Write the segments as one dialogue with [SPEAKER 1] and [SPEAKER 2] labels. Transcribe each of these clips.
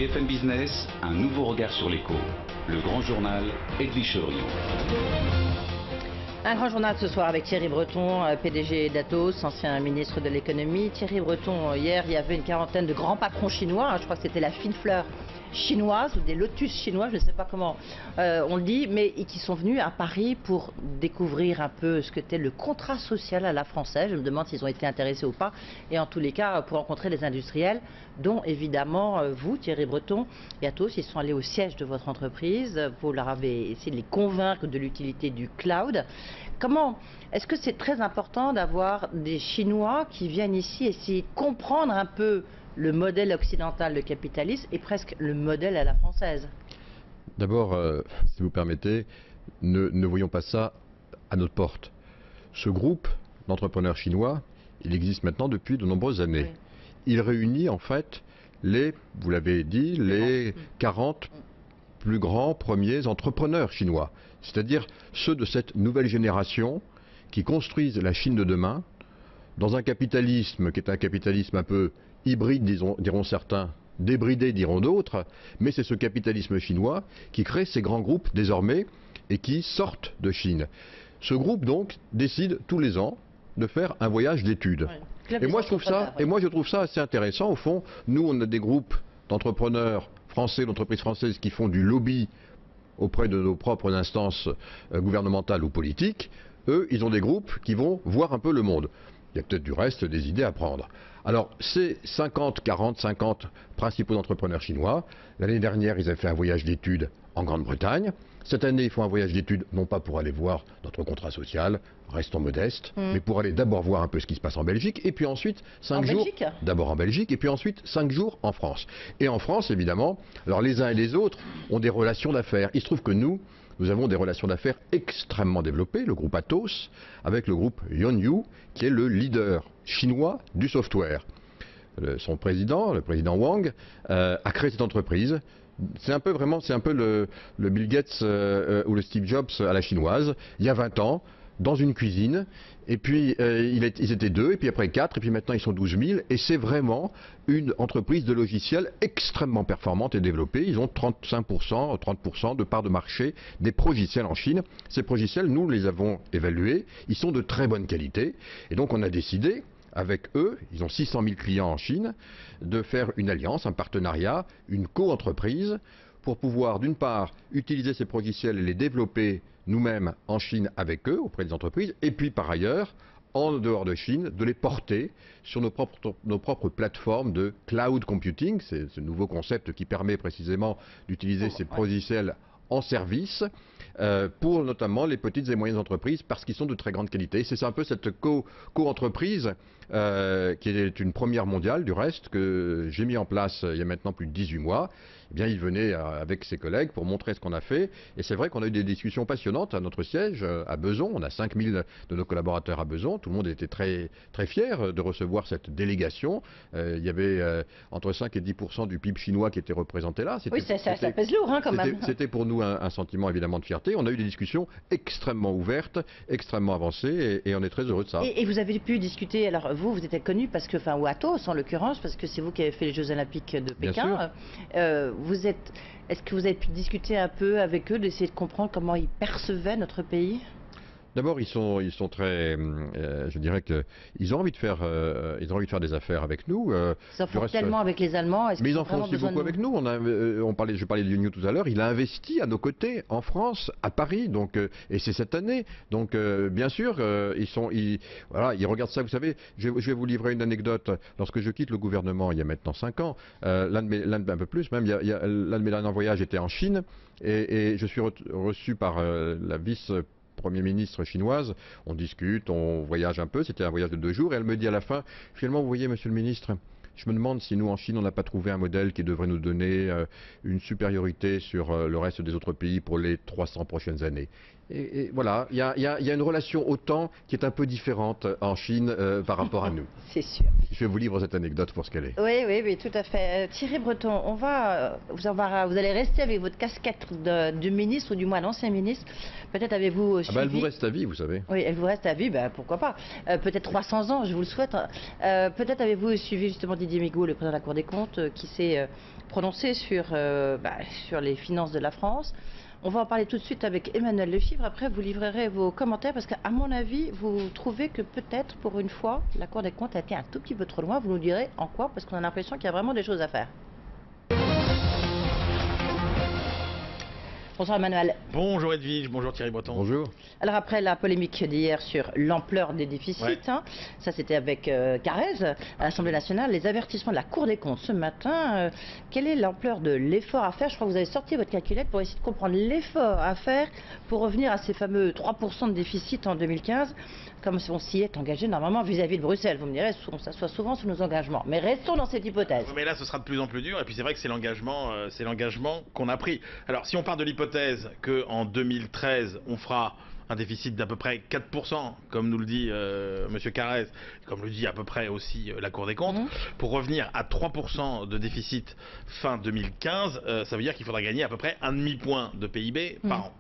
[SPEAKER 1] BFM Business, un nouveau regard sur l'écho. Le grand journal, Edwige Chevrillon.
[SPEAKER 2] Un grand journal ce soir avec Thierry Breton, PDG d'Atos, ancien ministre de l'économie. Thierry Breton, hier, il y avait une quarantaine de grands patrons chinois. Je crois que c'était la fine fleur chinoise ou des lotus chinois, je ne sais pas comment on le dit, mais qui sont venus à Paris pour découvrir un peu ce qu'était le contrat social à la française. Je me demande s'ils ont été intéressés ou pas. Et en tous les cas, pour rencontrer les industriels, dont évidemment vous, Thierry Breton, et Atos, ils sont allés au siège de votre entreprise. Vous leur avez essayé de les convaincre de l'utilité du cloud. Comment est-ce que c'est très important d'avoir des Chinois qui viennent ici essayer de comprendre un peu le modèle occidental de capitalisme et presque le modèle à la française?
[SPEAKER 3] D'abord, si vous permettez, ne voyons pas ça à notre porte. Ce groupe d'entrepreneurs chinois, il existe maintenant depuis de nombreuses années. Oui. Il réunit en fait vous l'avez dit, les 40 plus grands premiers entrepreneurs chinois. C'est-à-dire ceux de cette nouvelle génération qui construisent la Chine de demain dans un capitalisme qui est un capitalisme un peu hybride, diront certains, débridé, diront d'autres, mais c'est ce capitalisme chinois qui crée ces grands groupes désormais et qui sortent de Chine. Ce groupe donc décide tous les ans de faire un voyage d'études. Oui. Et moi je trouve ça assez intéressant. Au fond, nous on a des groupes d'entrepreneurs français, d'entreprises françaises qui font du lobby auprès de nos propres instances gouvernementales ou politiques. Eux, ils ont des groupes qui vont voir un peu le monde. Il y a peut-être du reste des idées à prendre. Alors, ces 50 principaux entrepreneurs chinois, l'année dernière, ils avaient fait un voyage d'études en Grande-Bretagne. Cette année, ils font un voyage d'études, non pas pour aller voir notre contrat social, restons modestes, mais pour aller d'abord voir un peu ce qui se passe en Belgique, et puis ensuite, 5 jours, d'abord en Belgique, et puis ensuite 5 jours en France. Et en France, évidemment, alors les uns et les autres ont des relations d'affaires. Il se trouve que nous avons des relations d'affaires extrêmement développées, le groupe Atos, avec le groupe Yongnuo, qui est le leader chinois du software. Son président, le président Wang, a créé cette entreprise. C'est un peu le Bill Gates ou le Steve Jobs à la chinoise, il y a 20 ans, dans une cuisine, et puis ils étaient 2, et puis après 4, et puis maintenant ils sont 12 000, et c'est vraiment une entreprise de logiciels extrêmement performante et développée. Ils ont 35%, 30% de part de marché des progiciels en Chine. Ces progiciels, nous les avons évalués, ils sont de très bonne qualité, et donc on a décidé, avec eux, ils ont 600 000 clients en Chine, de faire une alliance, un partenariat, une co-entreprise, pour pouvoir d'une part utiliser ces progiciels et les développer nous-mêmes en Chine avec eux, auprès des entreprises, et puis par ailleurs, en dehors de Chine, de les porter sur nos propres plateformes de cloud computing. C'est ce nouveau concept qui permet précisément d'utiliser ces progiciels en service pour notamment les petites et moyennes entreprises parce qu'ils sont de très grande qualité. C'est un peu cette co-entreprise qui est une première mondiale du reste que j'ai mis en place il y a maintenant plus de 18 mois. Eh bien, il venait avec ses collègues pour montrer ce qu'on a fait. Et c'est vrai qu'on a eu des discussions passionnantes à notre siège à Besançon. On a 5000 de nos collaborateurs à Besançon. Tout le monde était très, très fier de recevoir cette délégation. Il y avait entre 5 et 10% du PIB chinois qui était représenté là.
[SPEAKER 2] Oui, ça pèse lourd hein, quand même.
[SPEAKER 3] C'était pour nous un sentiment évidemment de fierté. On a eu des discussions extrêmement ouvertes, extrêmement avancées et on est très heureux de ça.
[SPEAKER 2] Et vous avez pu discuter, alors vous êtes connu parce que, enfin, ou Atos en l'occurrence, parce que c'est vous qui avez fait les Jeux Olympiques de Pékin. Est-ce que vous avez pu discuter un peu avec eux, d'essayer de comprendre comment ils percevaient notre pays?
[SPEAKER 3] D'abord, ils sont très, je dirais qu'ils ont envie de faire, des affaires avec nous.
[SPEAKER 2] Ils en font tellement avec les Allemands.
[SPEAKER 3] Mais ils en font aussi beaucoup avec nous. Je parlais de Yongnuo tout à l'heure. Il a investi à nos côtés en France, à Paris, donc et c'est cette année. Donc bien sûr, ils regardent ça. Vous savez, je vais vous livrer une anecdote. Lorsque je quitte le gouvernement, il y a maintenant 5 ans, un peu plus même, l'un de mes derniers voyages était en Chine et je suis reçu par la Premier ministre chinoise, on discute, on voyage un peu, c'était un voyage de 2 jours, et elle me dit à la fin, finalement, vous voyez, monsieur le ministre, je me demande si nous, en Chine, on n'a pas trouvé un modèle qui devrait nous donner une supériorité sur le reste des autres pays pour les 300 prochaines années. Et voilà, il y a une relation au temps qui est un peu différente en Chine par rapport à nous.
[SPEAKER 2] C'est sûr.
[SPEAKER 3] Je vais vous livrer cette anecdote pour ce qu'elle est.
[SPEAKER 2] Oui, tout à fait. Thierry Breton, vous allez rester avec votre casquette du ministre, ou du moins l'ancien ministre. Peut-être avez-vous suivi...
[SPEAKER 3] Elle vous reste à vie, vous savez.
[SPEAKER 2] Oui, elle vous reste à vie, pourquoi pas. Peut-être 300 ans, je vous le souhaite. Peut-être avez-vous suivi justement Didier Migaud, le président de la Cour des comptes, qui s'est prononcé sur les finances de la France. On va en parler tout de suite avec Emmanuel Lefebvre. Après, vous livrerez vos commentaires parce qu'à mon avis, vous trouvez que peut-être, pour une fois, la Cour des comptes a été un tout petit peu trop loin. Vous nous direz en quoi, parce qu'on a l'impression qu'il y a vraiment des choses à faire. Bonjour Emmanuel.
[SPEAKER 4] Bonjour Edwige, bonjour Thierry Breton.
[SPEAKER 3] Bonjour.
[SPEAKER 2] Alors après la polémique d'hier sur l'ampleur des déficits, ça c'était avec Carrez à l'Assemblée nationale, les avertissements de la Cour des comptes ce matin, quelle est l'ampleur de l'effort à faire? Je crois que vous avez sorti votre calculette pour essayer de comprendre l'effort à faire pour revenir à ces fameux 3% de déficit en 2015, comme on s'y est engagé normalement vis-à-vis de Bruxelles. Vous me direz, on s'assoit souvent sur nos engagements. Mais restons dans cette hypothèse.
[SPEAKER 4] Mais là, ce sera de plus en plus dur. Et puis c'est vrai que c'est l'engagement qu'on a pris. Alors si on part de l'hypothèse qu'en 2013, on fera un déficit d'à peu près 4%, comme nous le dit M. Carrez, comme le dit à peu près aussi la Cour des comptes, pour revenir à 3% de déficit fin 2015, ça veut dire qu'il faudra gagner à peu près un demi-point de PIB par an.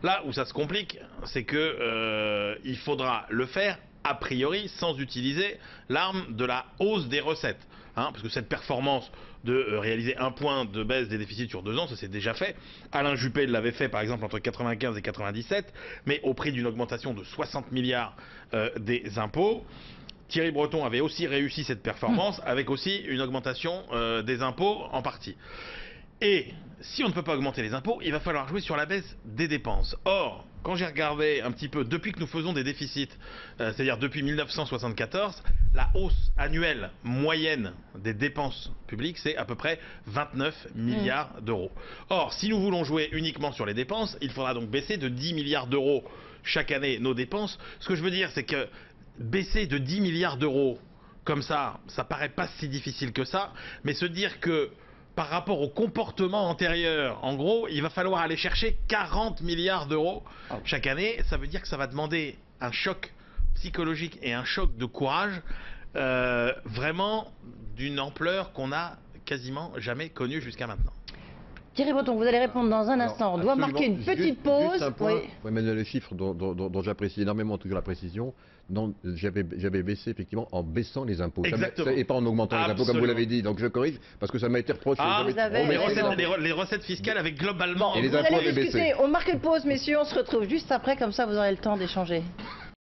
[SPEAKER 4] Là où ça se complique, c'est que il faudra le faire a priori sans utiliser l'arme de la hausse des recettes. Parce que cette performance de réaliser un point de baisse des déficits sur 2 ans, ça s'est déjà fait. Alain Juppé l'avait fait par exemple entre 95 et 97, mais au prix d'une augmentation de 60 milliards des impôts. Thierry Breton avait aussi réussi cette performance avec aussi une augmentation des impôts en partie. Et si on ne peut pas augmenter les impôts, il va falloir jouer sur la baisse des dépenses. Or, quand j'ai regardé un petit peu, depuis que nous faisons des déficits, c'est-à-dire depuis 1974, la hausse annuelle moyenne des dépenses publiques, c'est à peu près 29 milliards d'euros. Or, si nous voulons jouer uniquement sur les dépenses, il faudra donc baisser de 10 milliards d'euros chaque année nos dépenses. Ce que je veux dire, c'est que baisser de 10 milliards d'euros, comme ça paraît pas si difficile que ça, mais se dire que par rapport au comportement antérieur, en gros, il va falloir aller chercher 40 milliards d'euros chaque année. Ça veut dire que ça va demander un choc psychologique et un choc de courage vraiment d'une ampleur qu'on n'a quasiment jamais connue jusqu'à maintenant.
[SPEAKER 2] Thierry Breton, vous allez répondre dans un instant. On doit marquer une petite pause.
[SPEAKER 3] Juste un point, Emmanuel Lefebvre, dont j'apprécie énormément toujours la précision. J'avais baissé effectivement en baissant les impôts. Et pas en augmentant les impôts comme vous l'avez dit. Donc je corrige parce que ça m'a été reproché.
[SPEAKER 4] Les recettes fiscales avaient globalement...
[SPEAKER 3] Et les impôts avaient baissé.
[SPEAKER 2] On marque une pause, messieurs. On se retrouve juste après. Comme ça, vous aurez le temps d'échanger.